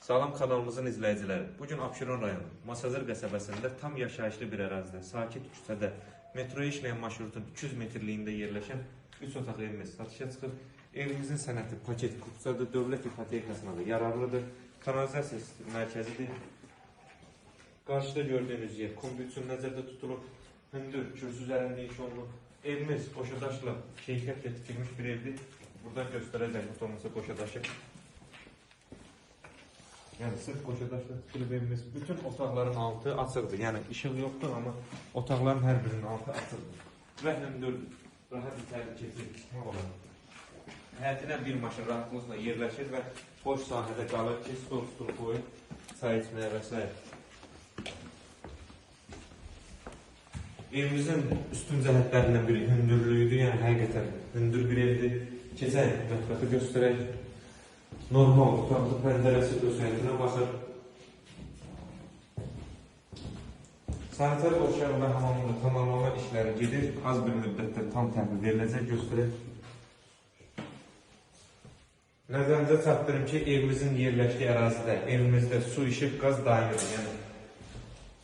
Salam kanalımızın izləyiciləri. Bugün Abşeron rayonu Masazır qəsəbəsində tam yaşayışlı bir ərazidə, sakit küçədə metro işləyən marşrutun 200 metrliyində yerləşən 3 otaq evimiz satışa çıxır. Evimizin sənəti paket kupsadır, dövlət ipotekasına da yararlıdır. Kanalizasiya mərkəzidir. Qarşıda gördüyünüz yer kombi üçün nəzərdə tutulub. Hündür, kürsü üzərində iş olunub. Evimiz qoşadaşla keyfiyyətlə tikilmiş bir evdir. Buradan göstərəcək fotoğrafımızı qoşadaşı. Yani sırf qoşadaşla tikilib evimiz. Bütün otaqların altı açıqdır. Yani işıq yoxdur, amma otaqların hər birinin altı açıqdır. Və hündürdür. Rahat içəri keçir, çıxmaq olar. Həyətinə bir maşın rahatlıqla yerləşir və boş sahədə qalır ki, stol tutur qoyun, çay içməyə və s. Evimizin üstün cəhətlərindən biri hündürlüyüdür. Yəni həqiqətən hündür bir evdir. Keçək, mətbəxi göstərək. Normal otaqlı pəncərəsi döşəyinə baxır. Sanitar oşaq və hamamında tamamlama işləri gedir. Az bir müddətdə tam təhvil veriləcək, göstərək. Nəzərinizə çatdırım ki, evimizin yerləşdiyi ərazidə, evimizdə su, işıq, qaz daimidir. Yəni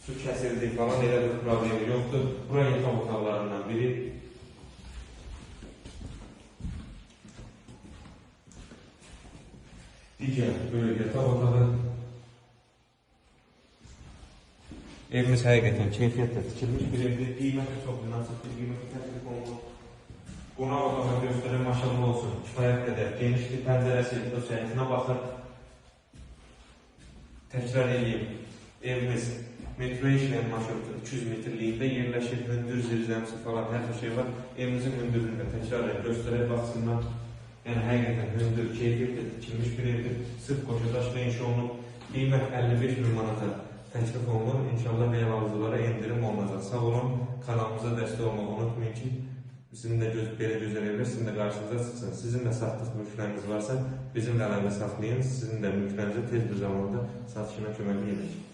su kəsildi falan, elə bir problemi yoxdur. Bura yataq otaqlarından biri. Digər böyle yataq otağı. Evimiz həqiqətən keyfiyyətlə tikilmiş bir evdir. Qiyməti çox münasib bir qiyməti təklif olunur. Qonaq otağı göstərən maşallah olsun. Kifayət qədər genişli pəncərəsi döşəyinə baxır. Təkrar edeyim. Evimiz metro işləyən marşrutu 200 metrliyində yerləşir. Hündür zirzəmisi falan hər şey var. Evimizin hündürlüyünü təkrar göstərək baxsınlar. Yəni həqiqətən hündür, keyfiyyətlə tikilmiş bir evdir. Sırf qoşadaşla inşa olunub. Qiymət 55.000 manata təklif olunur. İnşallah ev alıcılara endirim olunacaq. Sağ olun, kanalımıza dəstək olmağı unutmayın ki, sizin də belə gözəl evlər sizin də qarşınıza çıxsın. Sizin də satdıq mülkləriniz varsa, bizimlə əlaqə saxlayın. Sizin də mülklərinizə tez bir zamanda satışına köməklik edəcək.